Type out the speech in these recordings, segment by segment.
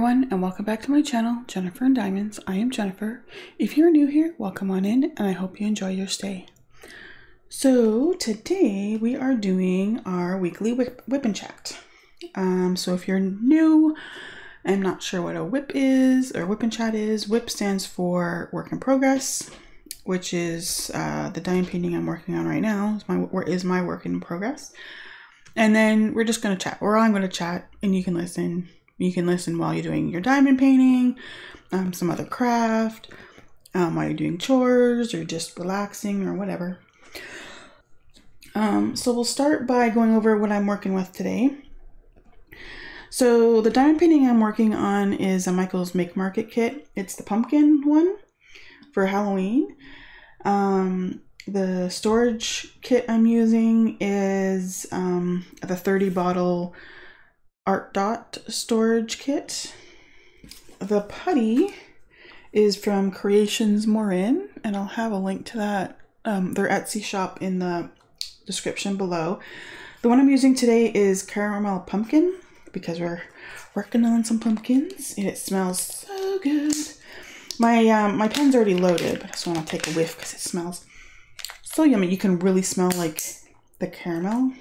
everyone, and welcome back to my channel, Jennifer and Diamonds. I am Jennifer. If you're new here, welcome on in, and I hope you enjoy your stay. So today we are doing our weekly WIP and Chat. So if you're new and not sure what a WIP is, or WIP and Chat is, WIP stands for Work in Progress, which is the diamond painting I'm working on right now. Is my work in progress. And then we're just going to chat, or I'm going to chat, and you can listen. You can listen while you're doing your diamond painting, some other craft, while you're doing chores, or just relaxing, or whatever. So we'll start by going over what I'm working with today. So the diamond painting I'm working on is a Michael's Make Market kit. It's the pumpkin one for Halloween. The storage kit I'm using is the 30 bottle Art Dot storage kit. The putty is from Creations Morin, and I'll have a link to that, their Etsy shop, in the description below. The one I'm using today is Caramel Pumpkin, because we're working on some pumpkins, and it smells so good. My pen's already loaded, but I just want to take a whiff because it smells so yummy. You can really smell like the caramel.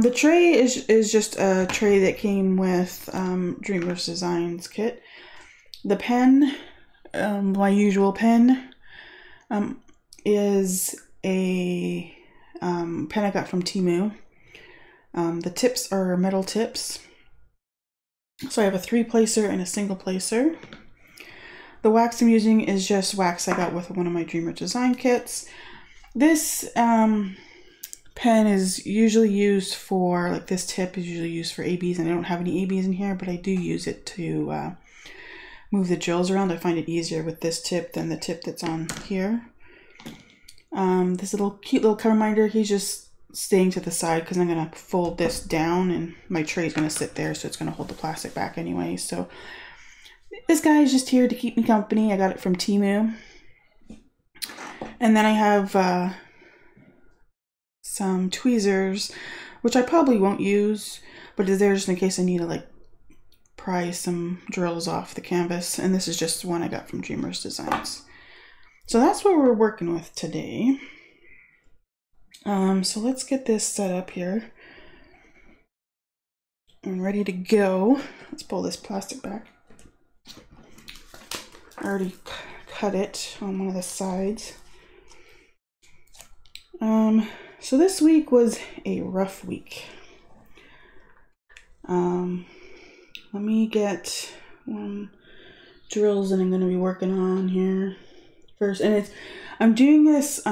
The tray is just a tray that came with Dreamers Designs kit. The pen, my usual pen, is a pen I got from Temu. The tips are metal tips. So I have a 3-placer and a single placer. The wax I'm using is just wax I got with one of my Dreamer Design kits. This pen is usually used for, like, this tip is usually used for ABs, and I don't have any ABs in here, but I do use it to move the drills around. I find it easier with this tip than the tip that's on here. This cute little cover minder, he's just staying to the side because I'm going to fold this down and my tray is going to sit there, so it's going to hold the plastic back anyway. So this guy is just here to keep me company. I got it from Temu. And then I have some tweezers, which I probably won't use, but is there just in case I need to, like, pry some drills off the canvas. And this is just one I got from Dreamers Designs. So that's what we're working with today. So let's get this set up here. I'm ready to go. Let's pull this plastic back. I already cut it on one of the sides. So this week was a rough week. Let me get drills that I'm going to be working on here first. And I'm doing this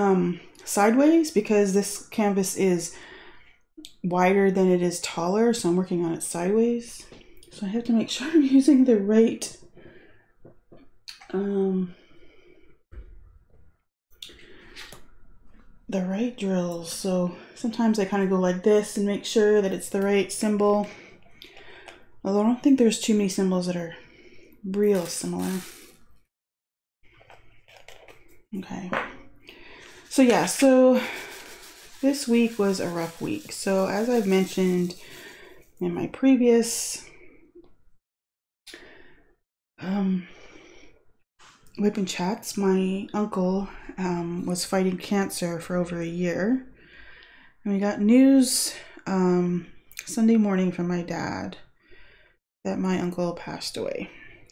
sideways because this canvas is wider than it is taller, so I'm working on it sideways. So I have to make sure I'm using the right drills. So sometimes I kind of go like this and make sure that it's the right symbol. Although I don't think there's too many symbols that are real similar. Okay. So yeah, so this week was a rough week. So as I've mentioned in my previous WIP and Chats, my uncle was fighting cancer for over a year. And we got news Sunday morning from my dad that my uncle passed away.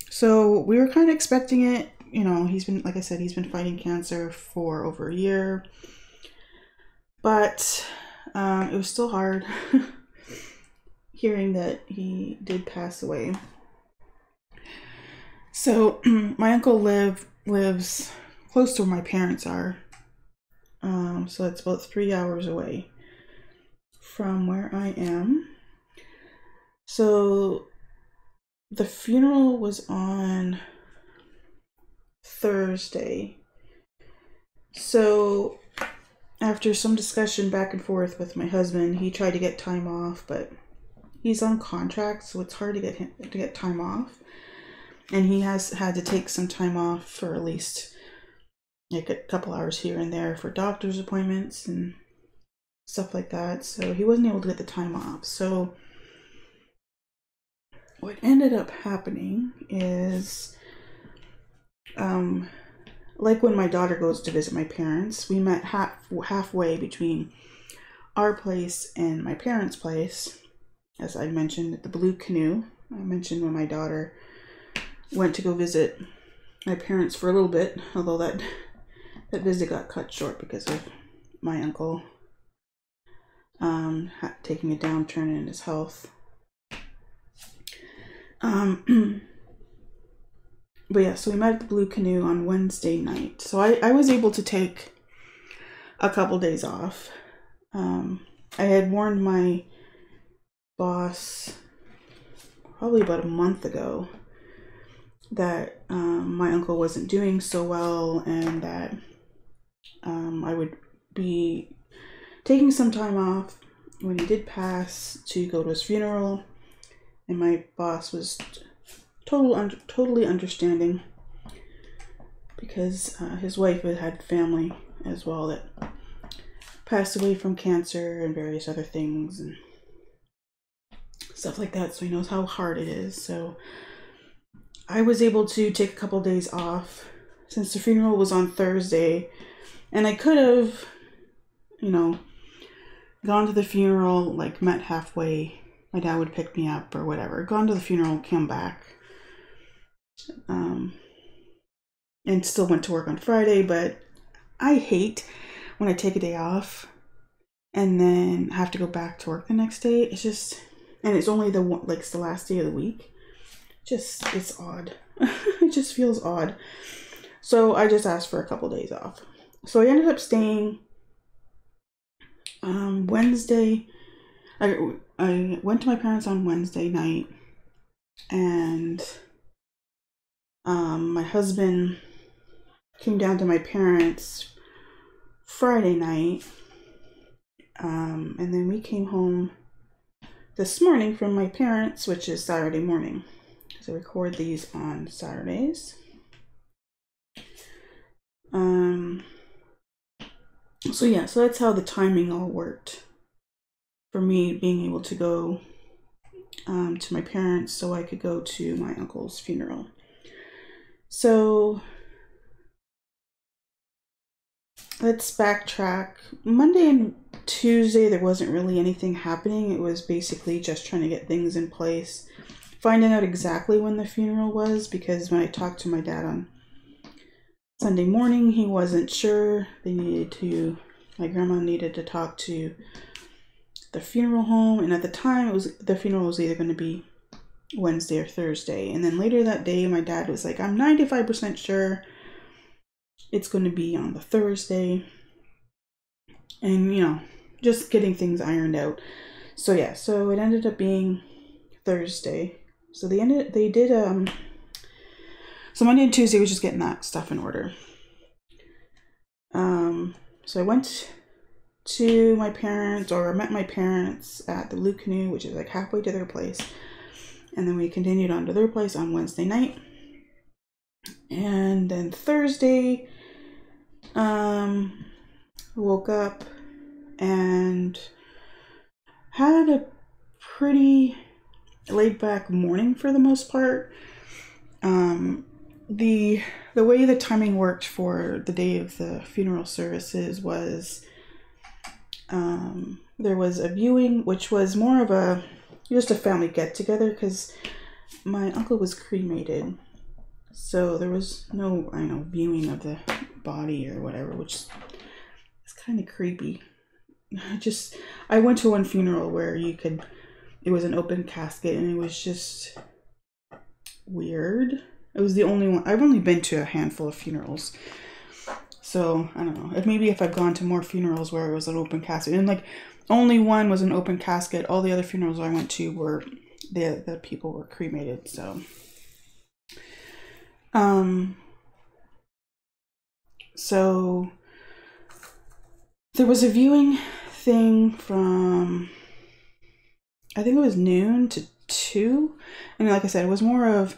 So we were kind of expecting it. You know, he's been, like I said, he's been fighting cancer for over a year. But it was still hard hearing that he did pass away. So my uncle lives close to where my parents are. So it's about 3 hours away from where I am. So the funeral was on Thursday. So after some discussion back and forth with my husband, he tried to get time off, but he's on contract, so it's hard to get time off. And he has had to take some time off for at least like a couple hours here and there for doctor's appointments and stuff like that. So he wasn't able to get the time off. So what ended up happening is, like when my daughter goes to visit my parents, we met halfway between our place and my parents' place. As I mentioned, at the Blue Canoe. I mentioned when my daughter went to go visit my parents for a little bit, although that visit got cut short because of my uncle taking a downturn in his health. But yeah, so we met at the Blue Canoe on Wednesday night. So I was able to take a couple days off. I had warned my boss probably about a month ago that my uncle wasn't doing so well, and that I would be taking some time off when he did pass to go to his funeral. And my boss was totally understanding, because his wife had family as well that passed away from cancer and various other things and stuff like that, so he knows how hard it is. So I was able to take a couple days off since the funeral was on Thursday, and I could have, gone to the funeral, like met halfway. My dad would pick me up or whatever, gone to the funeral, come back, and still went to work on Friday. But I hate when I take a day off and then have to go back to work the next day. It's just, and it's only it's the last day of the week. It's odd. It just feels odd. So I just asked for a couple days off. So I ended up staying Wednesday. I went to my parents on Wednesday night, and my husband came down to my parents Friday night, and then we came home this morning from my parents, which is Saturday morning. So I record these on Saturdays. So that's how the timing all worked for me being able to go to my parents so I could go to my uncle's funeral. So let's backtrack. Monday and Tuesday, there wasn't really anything happening. It was basically just trying to get things in place, finding out exactly when the funeral was, because when I talked to my dad on Sunday morning, he wasn't sure. My grandma needed to talk to the funeral home, and at the time the funeral was either going to be Wednesday or Thursday. And then later that day, my dad was like, I'm 95% sure it's going to be on the Thursday, and just getting things ironed out. So yeah, so it ended up being Thursday. So so Monday and Tuesday was just getting that stuff in order. So I went to my parents, or met my parents at the Blue Canoe, which is like halfway to their place. And then we continued on to their place on Wednesday night. And then Thursday, woke up and had a pretty laid back morning for the most part. The way the timing worked for the day of the funeral services was, there was a viewing, which was more of just a family get together, because my uncle was cremated. So there was no, viewing of the body or whatever, which is kind of creepy. I went to one funeral where it was an open casket, and it was just weird. It was the only one. I've only been to a handful of funerals, so I don't know. Maybe if I've gone to more funerals where it was an open casket, and only one was an open casket, all the other funerals I went to were the people were cremated. So so there was a viewing thing from, I think it was noon to 2, and like I said, it was more of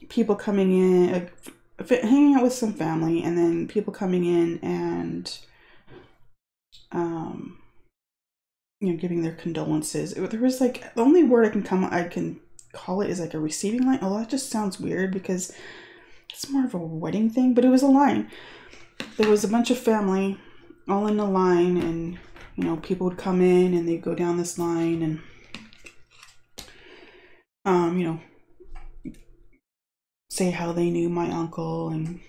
people coming in, hanging out with some family, and then people coming in and you know, giving their condolences. There was like, the only word I can call it is like a receiving line. Oh, that just sounds weird because it's more of a wedding thing, but it was a line. There was a bunch of family all in a line, and you know, people would come in and they'd go down this line and you know, say how they knew my uncle and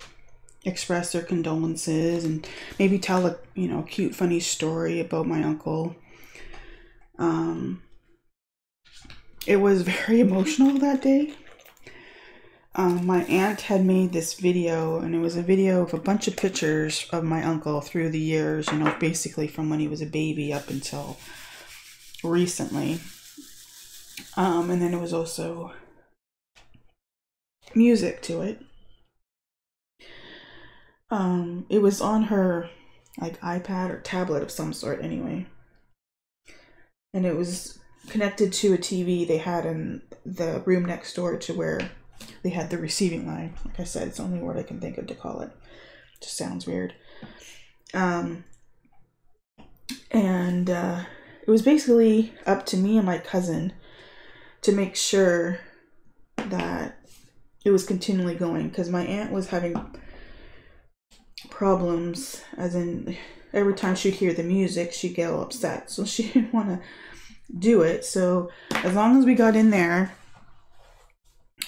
express their condolences and maybe tell a, you know, cute funny story about my uncle. It was very emotional that day. My aunt had made this video, and it was a video of a bunch of pictures of my uncle through the years, you know, basically from when he was a baby up until recently. And then it was also music to it. It was on her like iPad or tablet of some sort anyway. And it was connected to a TV they had in the room next door to where they had the receiving line. Like I said, it's the only word I can think of to call it. It just sounds weird. And it was basically up to me and my cousin to make sure that it was continually going, because my aunt was having problems, as in every time she'd hear the music, she'd get all upset. So she didn't want to do it. So as long as we got in there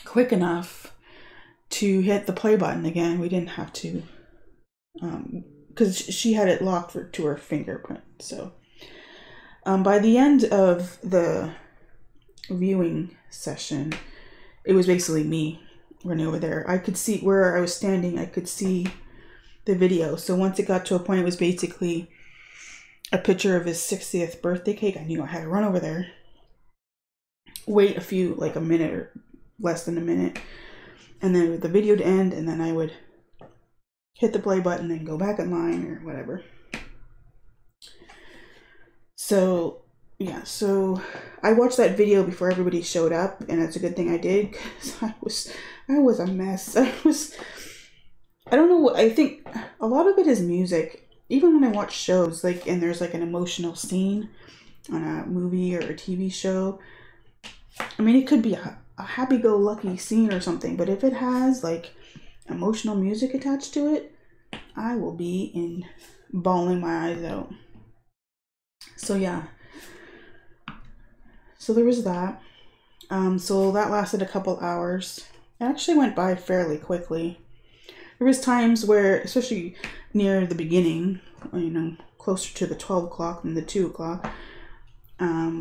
quick enough to hit the play button again, we didn't have to, because she had it locked to her fingerprint. So by the end of the viewing session, it was basically me running over there. I could see where I was standing. I could see the video. So once it got to a point, it was basically a picture of his 60th birthday cake. I knew I had to run over there, wait like a minute or less than a minute, and then the video to end, and then I would hit the play button and go back in line or whatever. So yeah, so I watched that video before everybody showed up, and it's a good thing I did, because I was a mess. I don't know what, I think a lot of it is music. Even when I watch shows, like, and there's like an emotional scene on a movie or a TV show, I mean, it could be a happy-go-lucky scene or something, but if it has like emotional music attached to it, I will be bawling my eyes out. So yeah, so there was that. So that lasted a couple hours. It actually went by fairly quickly. There was times where, especially near the beginning, you know, closer to the 12 o'clock than the 2 o'clock,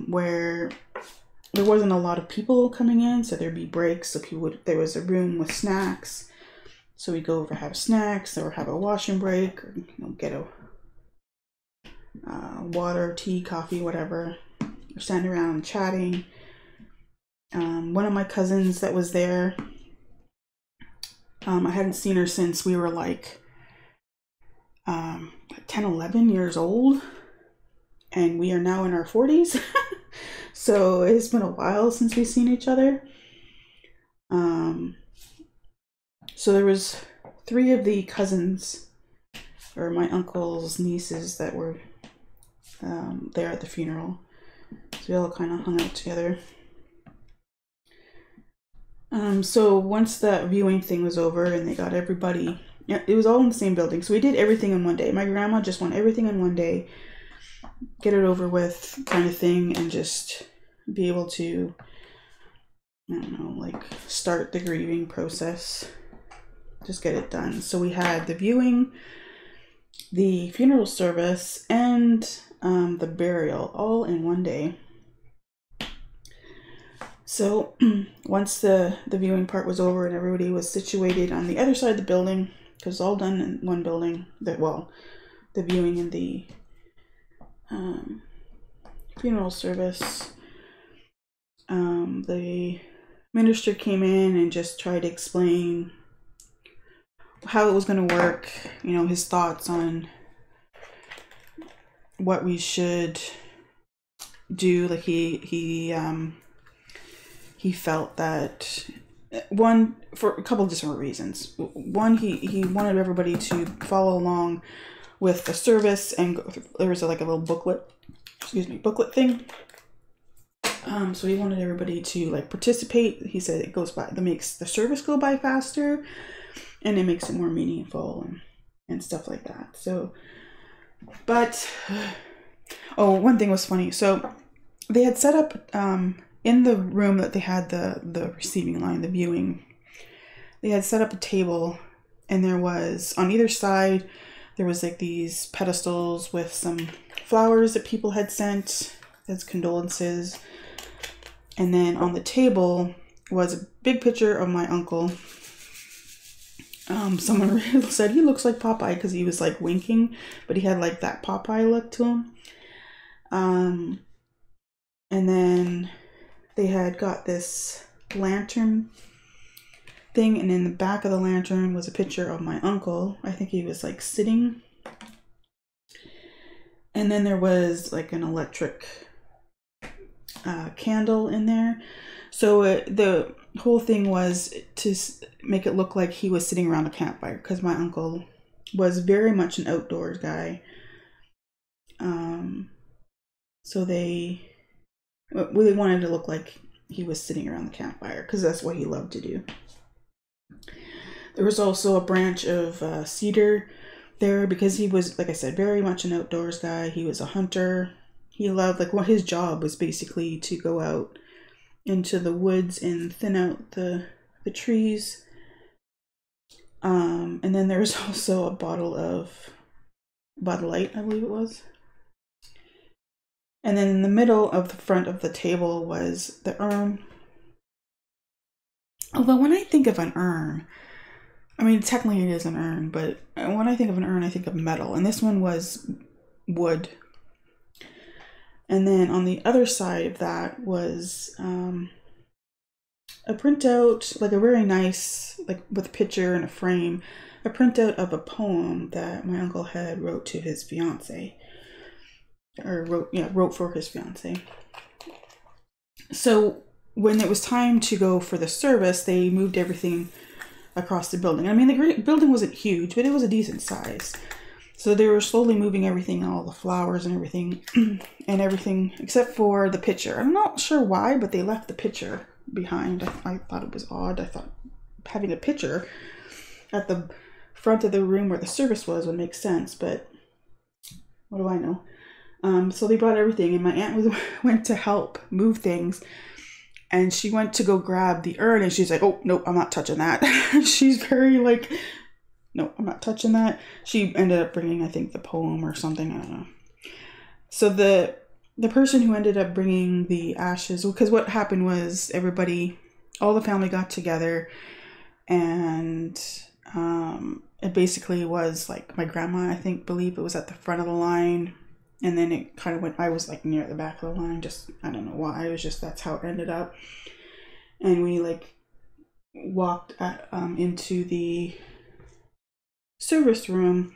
where there wasn't a lot of people coming in, so there'd be breaks. So there was a room with snacks, so we'd go over have snacks or have a washing break, or, you know, get a water, tea, coffee, whatever. We're standing around chatting. One of my cousins that was there, I hadn't seen her since we were like 10, 11 years old, and we are now in our 40s. So it's been a while since we've seen each other. So there was 3 of the cousins, or my uncle's nieces, that were there at the funeral. So we all kind of hung out together. So once that viewing thing was over and they got everybody, it was all in the same building. So we did everything in one day. My grandma just wanted everything in one day, get it over with kind of thing, and just be able to, I don't know, like start the grieving process, just get it done. So we had the viewing, the funeral service, and the burial all in one day. So once the viewing part was over and everybody was situated on the other side of the building, because it's all done in one building, the viewing and the funeral service, the minister came in and just tried to explain how it was going to work, you know, his thoughts on what we should do. Like he felt that, one, for a couple of different reasons. One, he wanted everybody to follow along with the service, and there was like a little booklet, excuse me, booklet thing. So he wanted everybody to like participate. He said it goes by, that makes the service go by faster, and it makes it more meaningful and stuff like that. So, but, oh, one thing was funny. So they had set up, in the room that they had the receiving line, the viewing, they had set up a table, and there was, on either side, there was like these pedestals with some flowers that people had sent as condolences. And then on the table was a big picture of my uncle. Someone said he looks like Popeye because he was like winking, but he had like that Popeye look to him. And then they had got this lantern thing, and in the back of the lantern was a picture of my uncle. I think he was like sitting. And then there was like an electric candle in there. So the whole thing was to make it look like he was sitting around a campfire, because my uncle was very much an outdoors guy. So they wanted to look like he was sitting around the campfire, because that's what he loved to do. There was also a branch of cedar there, because he was, like I said, very much an outdoors guy. He was a hunter. He loved, like, what his job was basically to go out into the woods and thin out the trees. And then there was also a bottle of Bud Light, I believe it was. And then in the middle of the front of the table was the urn. Although when I think of an urn, I mean, technically it is an urn, but when I think of an urn, I think of metal. And this one was wood. And then on the other side of that was a printout, like a very nice, like with a picture and a frame, a printout of a poem that my uncle had wrote to his fiance, or wrote for his fiance. So when it was time to go for the service, they moved everything across the building. I mean, the building wasn't huge, but it was a decent size. So they were slowly moving everything, all the flowers and everything, and everything except for the picture. I'm not sure why, but they left the picture behind. I thought it was odd. I thought having a picture at the front of the room where the service was would make sense, but what do I know? So they brought everything, and my aunt went to help move things, and she went to go grab the urn, and she's like, oh, no, I'm not touching that. She's very like, no, I'm not touching that. She ended up bringing, I think, the poem or something. I don't know. So the person who ended up bringing the ashes, because what happened was everybody, all the family got together, and it basically was like my grandma, I think, believe it was at the front of the line. And then it kind of went, I was like near the back of the line, just, I don't know why. It was just, that's how it ended up. And we like walked into the service room.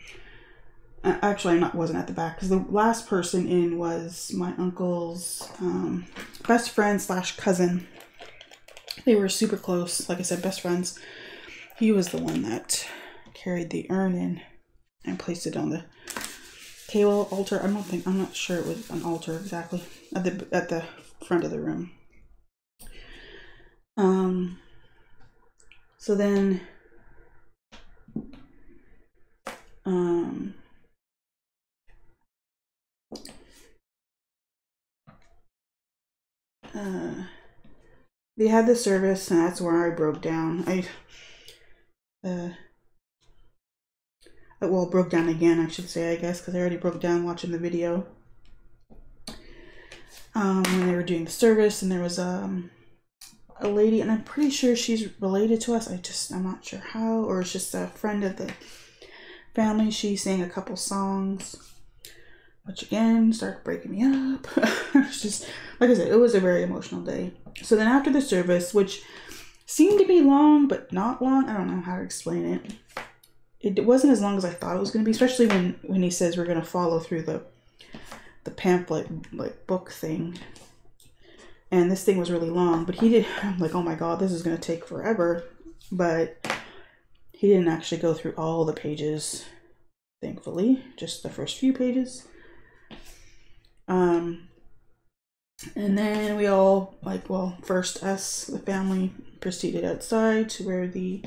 Actually, I wasn't at the back, because the last person in was my uncle's best friend / cousin. They were super close, like I said, best friends. He was the one that carried the urn in and placed it on the table, altar. I'm not sure it was an altar exactly, at the front of the room. So then they had the service, and that's where I broke down. Broke down again, I should say, I guess, because I already broke down watching the video. When they were doing the service, and there was a lady, and I'm pretty sure she's related to us. I'm not sure how, or it's just a friend of the family. She sang a couple songs, which again started breaking me up. It's just, like I said, it was a very emotional day. So then after the service, which seemed to be long, but not long, I don't know how to explain it. It wasn't as long as I thought it was going to be, especially when he says we're going to follow through the pamphlet, like, book thing. And this thing was really long, but I'm like, oh my God, this is going to take forever. But he didn't actually go through all the pages, thankfully, just the first few pages. And then we all, like, well, first us, the family, proceeded outside to where the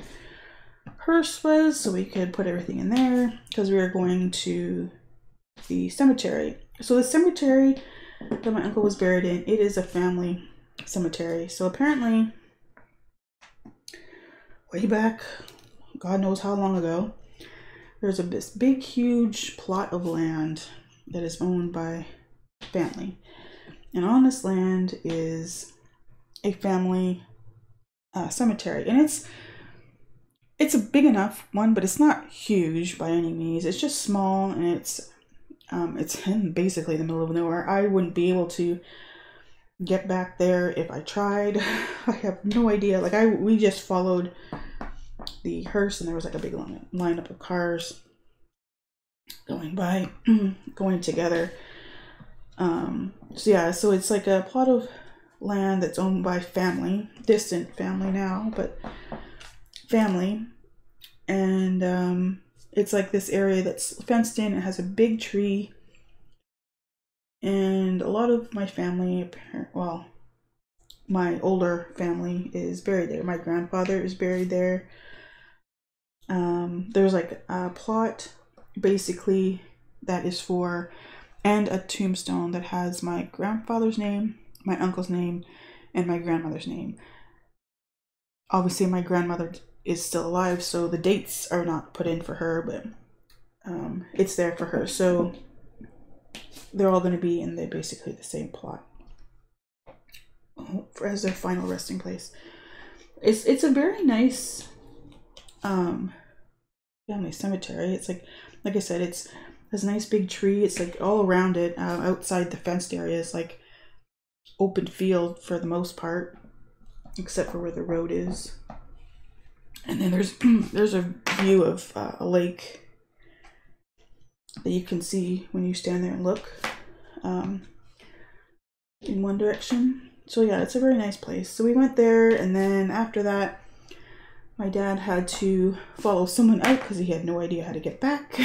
hearse was so we could put everything in there because we were going to the cemetery. So the cemetery that my uncle was buried in, it is a family cemetery. So apparently, way back, God knows how long ago, there's this big, huge plot of land that is owned by family. And on this land is a family cemetery. And it's a big enough one, but it's not huge by any means. It's just small, and it's in basically the middle of nowhere. I wouldn't be able to get back there if I tried. I have no idea. Like, we just followed the hearse, and there was like a big lineup of cars going by, going together. So yeah, so it's like a plot of land that's owned by family, distant family now, but family. And it's like this area that's fenced in. It has a big tree, and a lot of my family, well, my older family is buried there. My grandfather is buried there. There's like a plot basically that is for, and a tombstone that has my grandfather's name, my uncle's name, and my grandmother's name. Obviously my grandmother is still alive, so the dates are not put in for her, but it's there for her. So they're all going to be in basically the same plot as their final resting place. It's a very nice family cemetery. It's like I said, there's a nice big tree. It's like all around it, outside the fenced area is like open field for the most part, except for where the road is. And then there's a view of a lake that you can see when you stand there and look in one direction. So yeah, it's a very nice place. So we went there, and then after that, my dad had to follow someone out because he had no idea how to get back.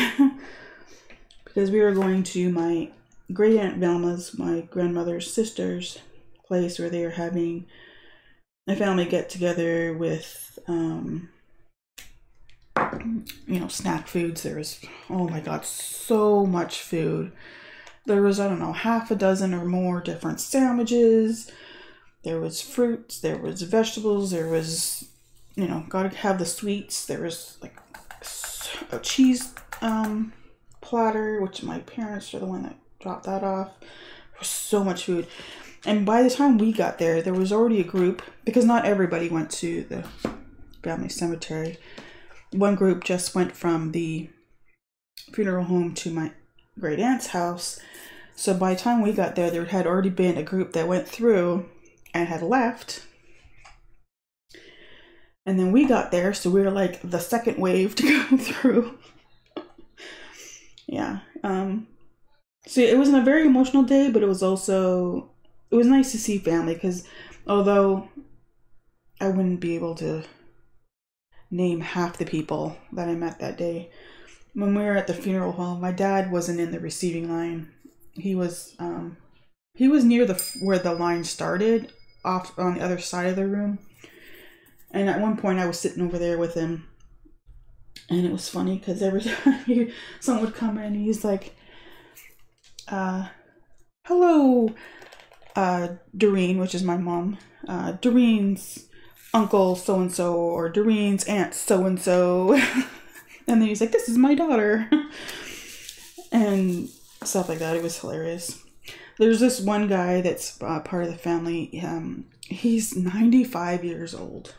Because we were going to my great aunt Velma's, my grandmother's sister's place, where they were having a family get together with, snack foods. There was, oh my God, so much food. There was, I don't know, half a dozen or more different sandwiches. There was fruits, there was vegetables, there was, gotta have the sweets. There was like a cheese platter, which my parents are the one that dropped that off. There was so much food. And by the time we got there, there was already a group, because not everybody went to the family cemetery. One group just went from the funeral home to my great aunt's house. So by the time we got there, there had already been a group that went through and had left. And then we got there, so we were like the second wave to go through. Yeah. So it wasn't a very emotional day, but it was nice to see family, because although I wouldn't be able to name half the people that I met that day, when we were at the funeral home, my dad wasn't in the receiving line. He was near where the line started, off on the other side of the room. And at one point I was sitting over there with him, and it was funny because every time someone would come in, he's like, hello, Doreen, which is my mom, Doreen's uncle so-and-so, or Doreen's aunt so-and-so. And then he's like, this is my daughter. And stuff like that. It was hilarious. There's this one guy that's part of the family. He's 95 years old.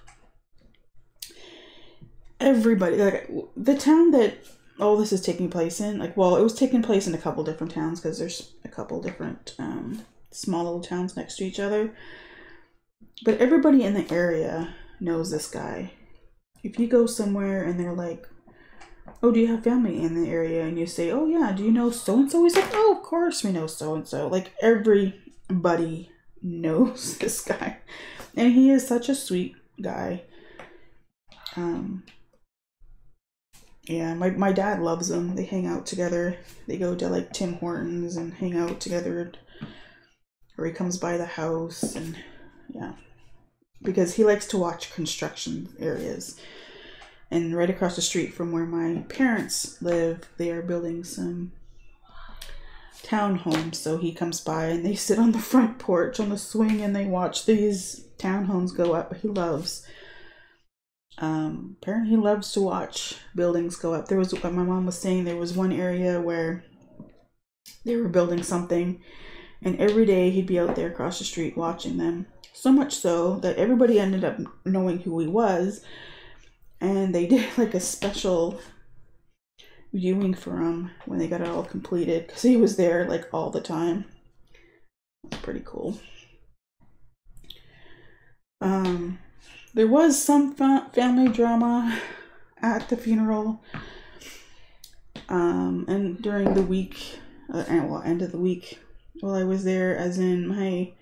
Everybody, like, the town that all this is taking place in, like, well, it was taking place in a couple different towns, because there's a couple different small little towns next to each other. But everybody in the area knows this guy. If you go somewhere and they're like, oh, do you have family in the area? And you say, oh yeah, do you know so-and-so? He's like, oh, of course we know so-and-so. Like, everybody knows this guy. And he is such a sweet guy. Yeah, my dad loves him. They hang out together. They go to like Tim Hortons and hang out together or he comes by the house, and yeah, because he likes to watch construction areas. And right across the street from where my parents live, they are building some townhomes. So he comes by and they sit on the front porch on the swing and they watch these townhomes go up. He loves, apparently he loves to watch buildings go up. There was, my mom was saying, there was one area where they were building something, and every day he'd be out there across the street watching them. So much so that everybody ended up knowing who he was, and they did like a special viewing for him when they got it all completed, because he was there like all the time. It's pretty cool. There was some family drama at the funeral, and during the week, end of the week while I was there, as in I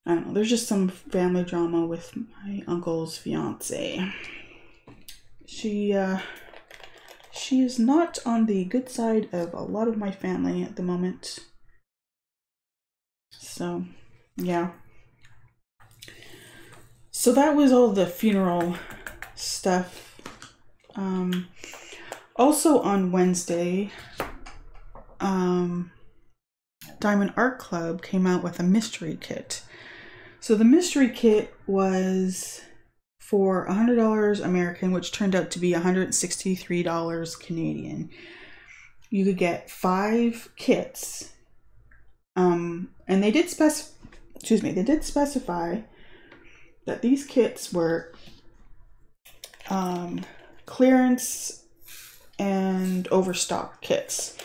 don't know, there's just some family drama with my uncle's fiance. She is not on the good side of a lot of my family at the moment. So, yeah. So that was all the funeral stuff. Also on Wednesday, Diamond Art Club came out with a mystery kit. So the mystery kit was for $100 American, which turned out to be $163 Canadian. You could get 5 kits. And they did specify that these kits were clearance and overstock kits.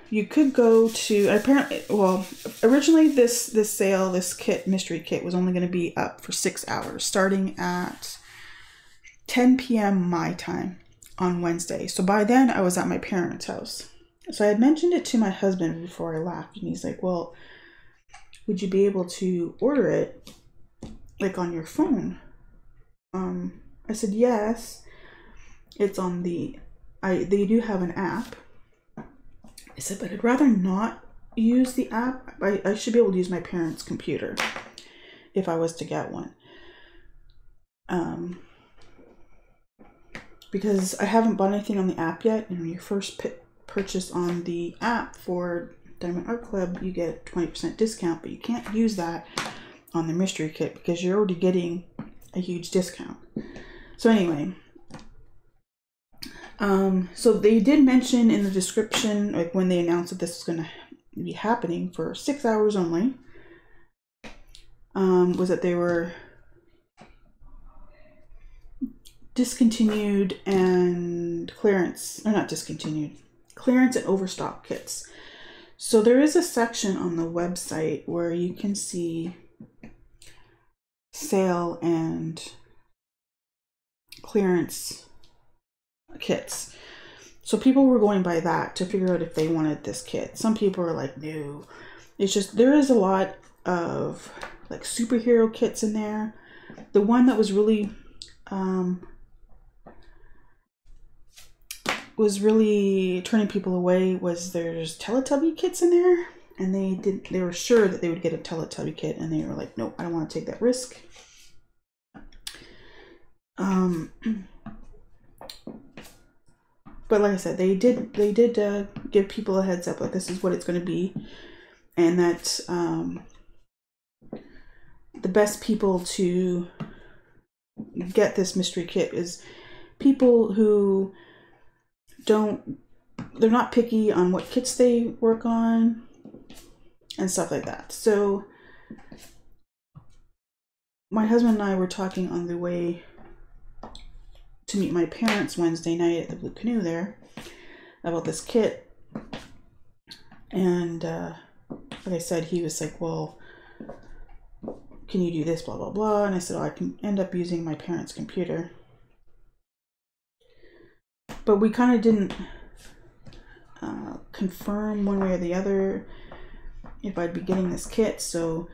You could go to, apparently, well, originally this mystery kit was only going to be up for 6 hours, starting at 10 p.m. my time on Wednesday. So by then I was at my parents' house. So I had mentioned it to my husband before I left, and he's like, well, would you be able to order it like on your phone? I said, yes, it's on they do have an app. I said, but I'd rather not use the app. I should be able to use my parents' computer if I was to get one. Because I haven't bought anything on the app yet. And when you first purchase on the app for Diamond Art Club, you get a 20% discount, but you can't use that on the mystery kit because you're already getting a huge discount. So anyway, so they did mention in the description, like when they announced that this was going to be happening for 6 hours only, was that they were discontinued and clearance, or not discontinued, clearance and overstock kits. So there is a section on the website where you can see sale and clearance kits. So people were going by that to figure out if they wanted this kit. Some people are like, no. It's just, there is a lot of like superhero kits in there. The one that was really turning people away was there's Teletubby kits in there, and they were sure that they would get a Teletubby kit, and they were like, nope, I don't want to take that risk. But like I said, they did give people a heads up, like this is what it's going to be, and that the best people to get this mystery kit is people who they're not picky on what kits they work on and stuff like that. So my husband and I were talking on the way to meet my parents Wednesday night at the Blue Canoe there about this kit. And like I said, he was like, well, can you do this, blah, blah, blah. And I said, oh, I can end up using my parents' computer. But we kind of didn't confirm one way or the other if I'd be getting this kit. So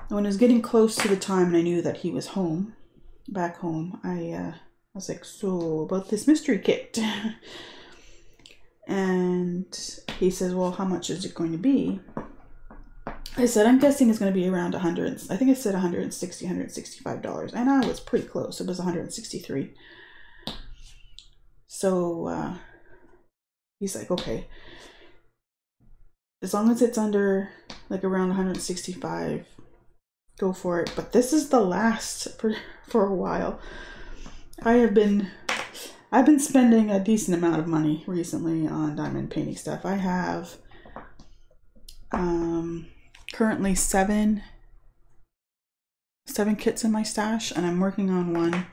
when it was getting close to the time and I knew that he was home, back home, I was like, so about this mystery kit. And he says, well, how much is it going to be? I said, I'm guessing it's going to be around 100. I think I said $160, $165. And I was pretty close. It was 163. So he's like, okay. As long as it's under like around 165, go for it. But this is the last for a while. I've been spending a decent amount of money recently on diamond painting stuff. I have currently seven kits in my stash, and I'm working on one.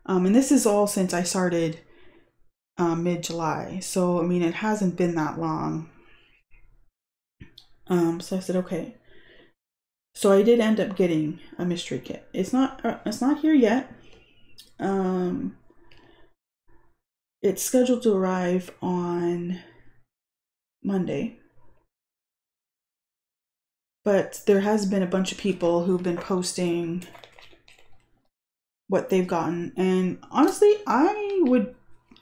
And this is all since I started mid-July. So, I mean, it hasn't been that long. So I said, okay. So I did end up getting a mystery kit. It's not here yet. It's scheduled to arrive on Monday. But there has been a bunch of people who've been posting what they've gotten. And honestly,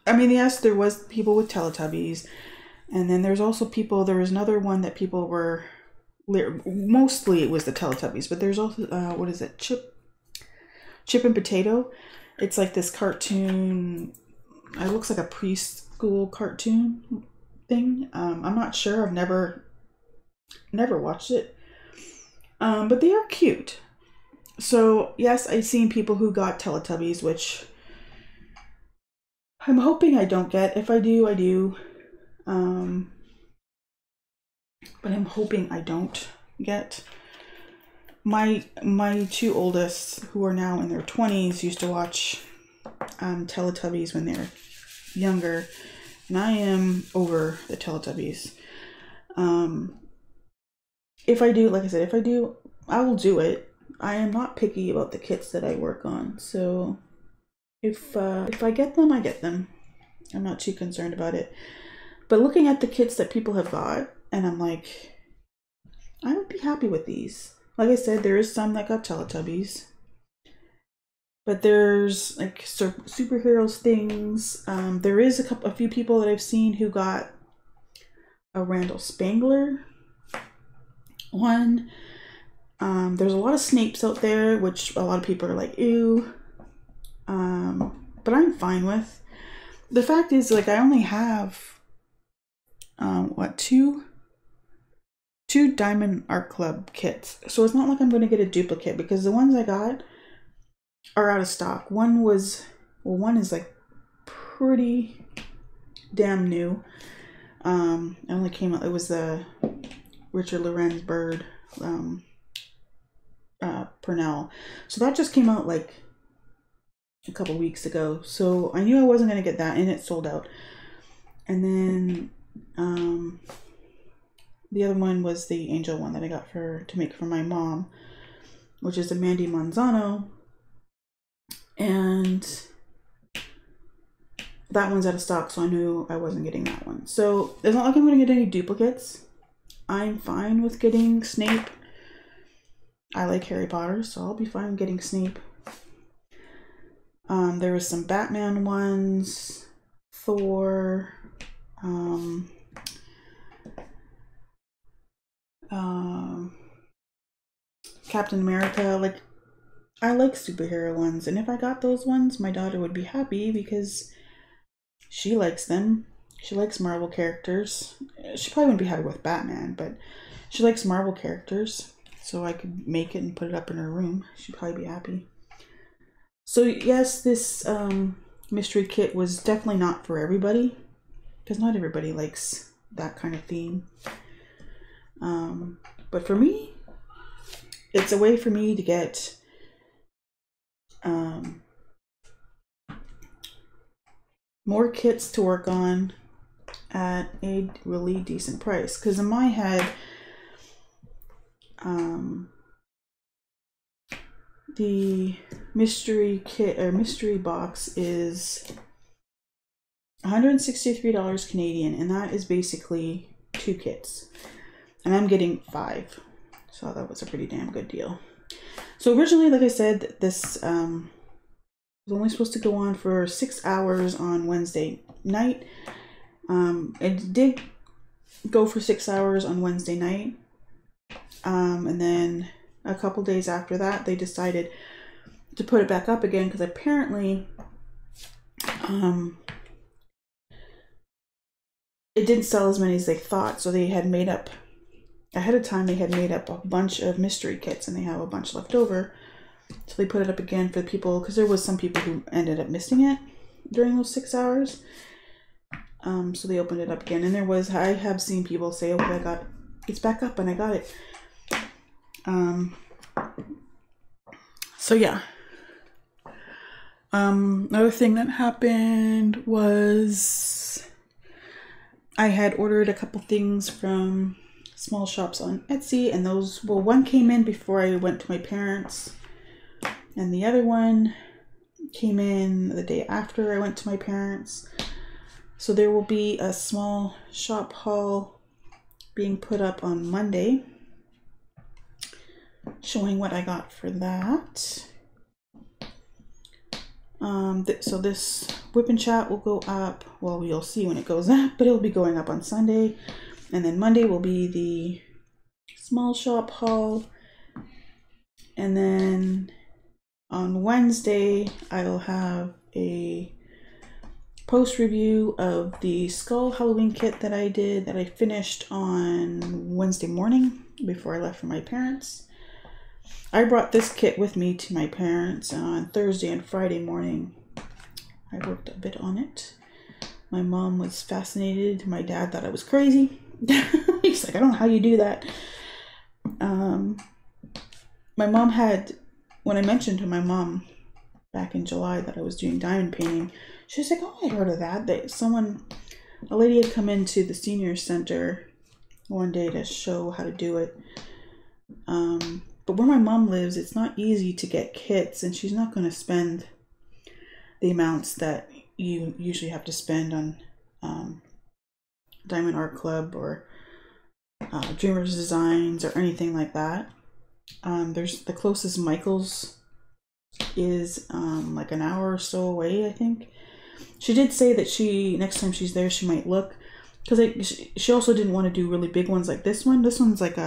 yes, there was people with Teletubbies. And then there's also there was another one that people were, mostly it was the Teletubbies. But there's also, what is it? Chip and Potato. It's like this cartoon. It looks like a preschool cartoon thing. I'm not sure. I've never watched it. But they are cute. So yes, I've seen people who got Teletubbies, which I'm hoping I don't get. If I do, I do. But I'm hoping I don't get. My two oldest, who are now in their 20s, used to watch Teletubbies when they're younger, and I am over the Teletubbies. If I do, like I said, if I do, I will do it. I am not picky about the kits that I work on, so if I get them, I get them. I'm not too concerned about it. But looking at the kits that people have got, and I'm like, I would be happy with these. Like I said, there is some that got Teletubbies. But there's like superheroes things. There is a few people that I've seen who got a Randall Spangler one. There's a lot of Snapes out there, which a lot of people are like, ew. But I'm fine with. The fact is, like, I only have two Diamond Art Club kits. So it's not like I'm going to get a duplicate, because the ones I got are out of stock. One is like pretty damn new. It only came out, it was the Richard Lorenz Bird Purnell. So that just came out like a couple weeks ago. So I knew I wasn't going to get that, and it sold out. And then the other one was the angel one that I got to make for my mom, which is a Mandy Manzano. And that one's out of stock, so I knew I wasn't getting that one. So it's not like I'm going to get any duplicates. I'm fine with getting Snape. I like Harry Potter, so I'll be fine getting Snape. There was some Batman ones, Thor, Captain America. Like, I like superhero ones, and if I got those ones, my daughter would be happy because she likes them. She likes Marvel characters. She probably wouldn't be happy with Batman, but she likes Marvel characters, so I could make it and put it up in her room. She'd probably be happy. So yes, this mystery kit was definitely not for everybody, because not everybody likes that kind of theme. But for me, it's a way for me to get more kits to work on at a really decent price. Because in my head, the mystery kit or mystery box is $163 Canadian, and that is basically 2 kits, and I'm getting 5, so that was a pretty damn good deal. So originally, like I said, this was only supposed to go on for 6 hours on Wednesday night. It did go for 6 hours on Wednesday night. And then a couple days after that, they decided to put it back up again because apparently it didn't sell as many as they thought. So they had made up, ahead of time, they had made up a bunch of mystery kits and they have a bunch left over. So they put it up again for people because there was some people who ended up missing it during those 6 hours. So they opened it up again, and I have seen people say, "Okay, it's back up, and I got it." So yeah. Another thing that happened was I had ordered a couple things from small shops on Etsy, and one came in before I went to my parents, and the other one came in the day after I went to my parents. So there will be a small shop haul being put up on Monday, showing what I got for that. So this WIP and Chat will go up, well, you'll see when it goes up, but it'll be going up on Sunday. And then Monday will be the small shop haul. And then on Wednesday, I'll have a post review of the skull Halloween kit that I finished on Wednesday morning before I left for my parents. I brought this kit with me to my parents on Thursday and Friday morning. I worked a bit on it. My mom was fascinated. My dad thought I was crazy. He's like, "I don't know how you do that." My mom when I mentioned to my mom back in July that I was doing diamond painting, she was like, "Oh, I heard of that." A lady had come into the senior center one day to show how to do it. But where my mom lives, it's not easy to get kits, and she's not going to spend the amounts that you usually have to spend on Diamond Art Club or Dreamers Designs or anything like that. There's the closest Michael's is like an hour or so away, I think. She did say that next time she's there, she might look, because she also didn't want to do really big ones like this one. This one's like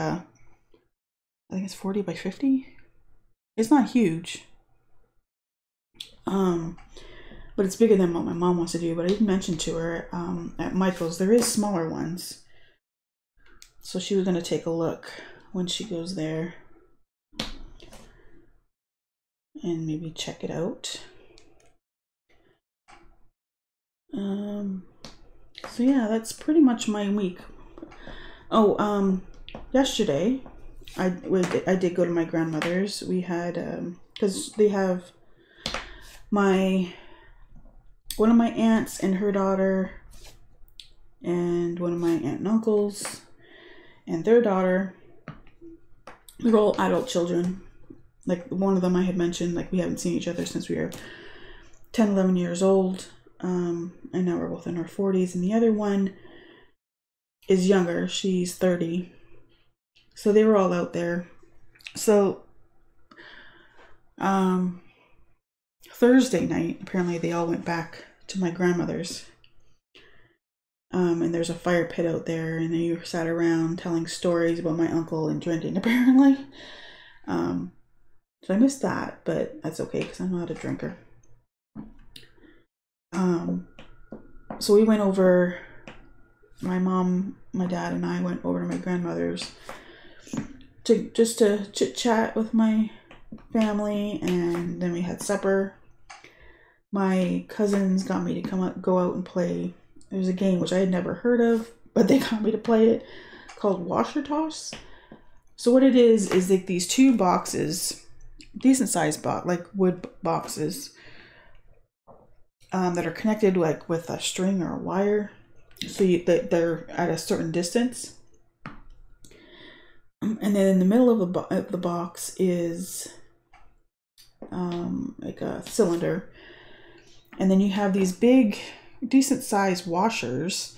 I think it's 40 by 50. It's not huge. But it's bigger than what my mom wants to do. But I didn't mention to her at Michael's there is smaller ones. So she was going to take a look when she goes there and maybe check it out. So yeah, that's pretty much my week. Oh, yesterday I did go to my grandmother's. We had because they have one of my aunts and her daughter, and one of my aunt and uncles and their daughter. They're all adult children. Like one of them I had mentioned, like we haven't seen each other since we were 10, 11 years old. And now we're both in our 40s. And the other one is younger. She's 30. So they were all out there. So Thursday night, apparently they all went back to my grandmother's. And there's a fire pit out there, and they sat around telling stories about my uncle and drinking, apparently. So I missed that, but that's okay because I'm not a drinker. So we went over, my mom, my dad, and I went over to my grandmother's to chit chat with my family, and then we had supper. My cousins got me to go out and play. There's a game which I had never heard of, but they got me to play it, called Washer Toss. So what it is like these two boxes, decent sized like wood boxes, that are connected like with a string or a wire, so they're at a certain distance. And then in the middle of the box is like a cylinder, and then you have these big, decent sized washers.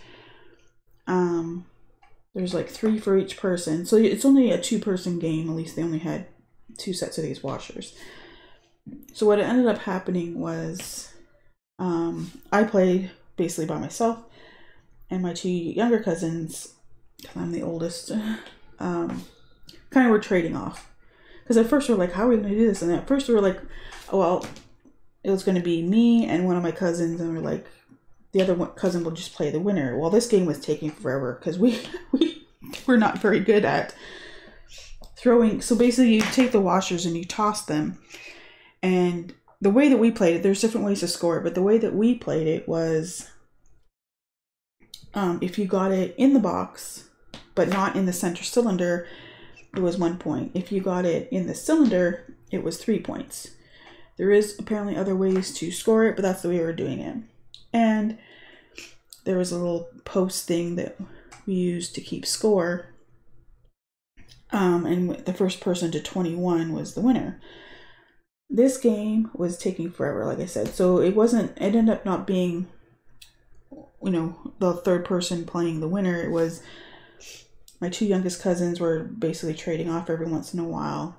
There's like 3 for each person, so it's only a 2-person game. At least they only had 2 sets of these washers. So what ended up happening was I played basically by myself, and my two younger cousins, because I'm the oldest, kind of were trading off. Because at first we were like, how are we going to do this? And at first we were like, oh, well, it was going to be me and one of my cousins, and we're like, the other cousin will just play the winner. Well, this game was taking forever because we were not very good at throwing. So basically you take the washers and you toss them. And the way that we played it, there's different ways to score it, but the way that we played it was if you got it in the box, but not in the center cylinder, it was 1 point. If you got it in the cylinder, it was 3 points. There is apparently other ways to score it, but that's the way we were doing it. And there was a little post thing that we used to keep score. And the first person to 21 was the winner. This game was taking forever, like I said. So it ended up not being, you know, the third person playing the winner. It was my two youngest cousins were basically trading off every once in a while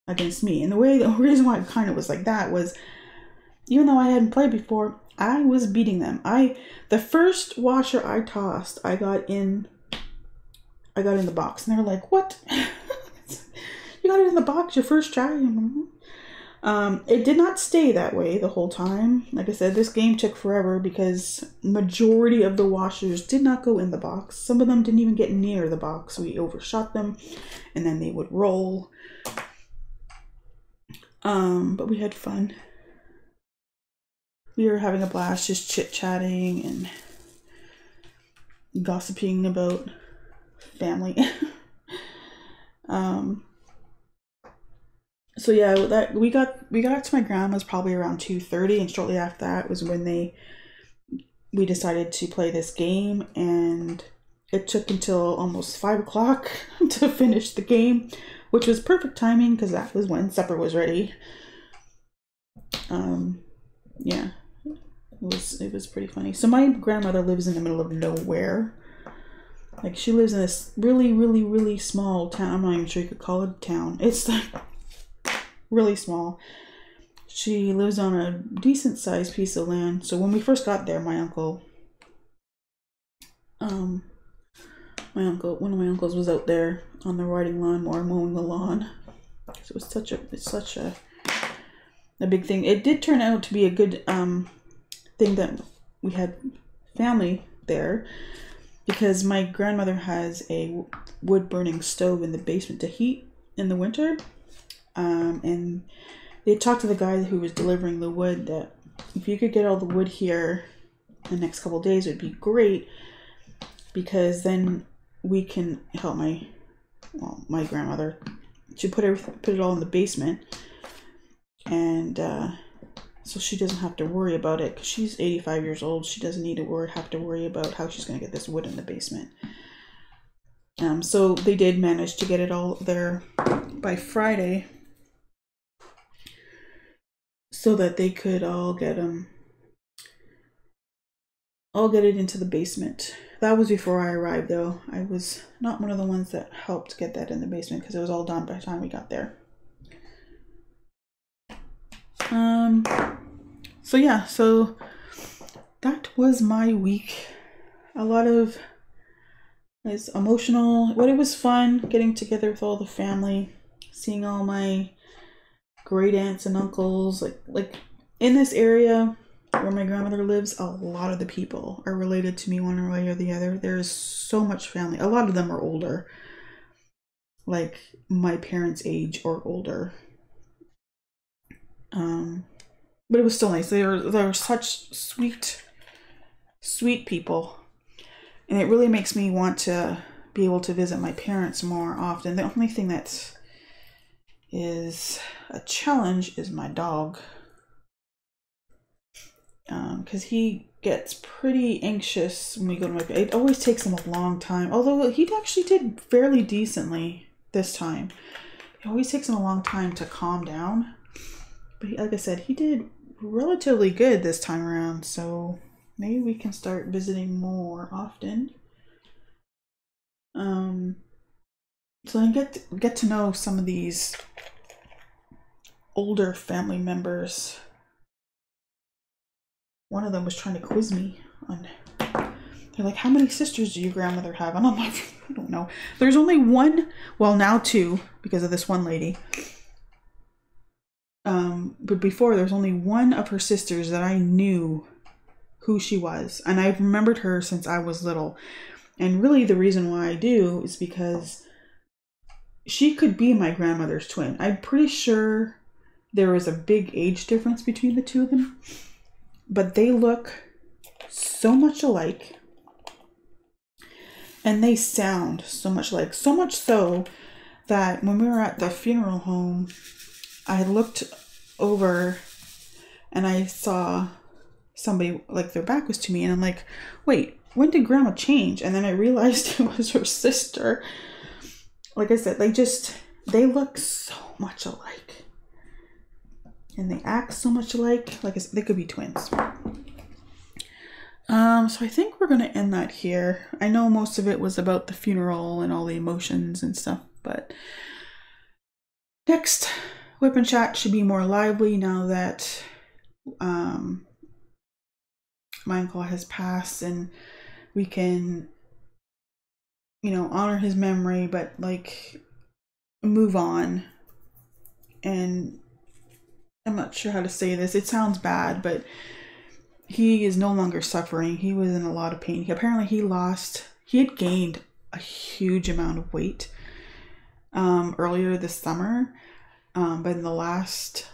against me. And the reason why it kind of was like that was, even though I hadn't played before, I was beating them. The first washer I tossed, I got in the box, and they were like, "What? You got it in the box your first try?" It did not stay that way the whole time. Like I said, this game took forever because majority of the washers did not go in the box. Some of them didn't even get near the box. We overshot them, and then they would roll. But we had fun. We were having a blast, just chit-chatting and gossiping about family. So yeah, that we got to my grandma's probably around 2:30, and shortly after that was when we decided to play this game, and it took until almost 5 o'clock to finish the game, which was perfect timing because that was when supper was ready. Yeah, it was pretty funny. So my grandmother lives in the middle of nowhere. Like, she lives in this really, really, really small town. I'm not even sure you could call it a town. It's like really small. She lives on a decent sized piece of land. So when we first got there, one of my uncles was out there on the riding lawnmower mowing the lawn. So it's such a big thing. It did turn out to be a good thing that we had family there, because my grandmother has a wood burning stove in the basement to heat in the winter. And they talked to the guy who was delivering the wood that if you could get all the wood here in the next couple of days, it would be great, because then we can help my grandmother. She put it all in the basement, and so she doesn't have to worry about it, because she's 85 years old. She doesn't need to have to worry about how she's going to get this wood in the basement. So they did manage to get it all there by Friday, so that they could all get it into the basement. That was before I arrived, though. I was not one of the ones that helped get that in the basement, because it was all done by the time we got there. So yeah, so that was my week. A lot of it's emotional, but it was fun getting together with all the family, seeing all my great aunts and uncles. Like in this area where my grandmother lives, a lot of the people are related to me one way or the other. There's so much family. A lot of them are older, like my parents' age or older. But it was still nice. They were such sweet people, and it really makes me want to be able to visit my parents more often. The only thing that is a challenge is my dog, because he gets pretty anxious when we go to it always takes him a long time, although he actually did fairly decently this time. It always takes him a long time to calm down, but like I said, he did relatively good this time around, so maybe we can start visiting more often. So I get to know some of these older family members one of them was trying to quiz me on, they're like, how many sisters do your grandmother have? And I'm like, I don't know. There's only one, well now two, because of this one lady. But before, there's only one of her sisters that I knew who she was. And I've remembered her since I was little. And really the reason why I do is because she could be my grandmother's twin. I'm pretty sure there was a big age difference between the two of them. But they look so much alike. And they sound so much alike. So much so that when we were at the funeral home, I looked over and I saw somebody, like their back was to me, and I'm like, wait, when did grandma change? And then I realized it was her sister. Like I said, they look so much alike. And they act so much alike. Like I said, they could be twins. So I think we're going to end that here. I know most of it was about the funeral and all the emotions and stuff, but next WIP and Chat should be more lively now that my uncle has passed, and we can, you know, honor his memory, but like move on. And I'm not sure how to say this. It sounds bad, but he is no longer suffering. He was in a lot of pain. Apparently he had gained a huge amount of weight earlier this summer. But in the last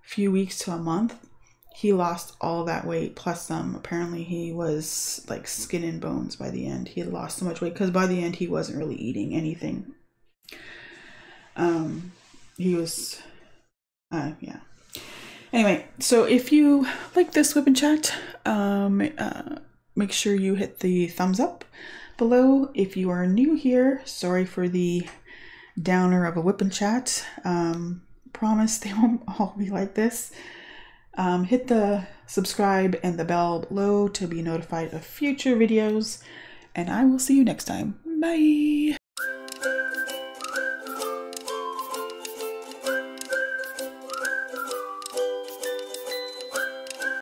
few weeks to a month, he lost all that weight plus some. Apparently he was like skin and bones by the end. He had lost so much weight because by the end he wasn't really eating anything. He was, yeah. Anyway, so if you like this WIP and Chat, make sure you hit the thumbs up below. If you are new here, sorry for the downer of a WIP and Chat. Promise they won't all be like this. Hit the subscribe and the bell below to be notified of future videos, and I will see you next time. Bye!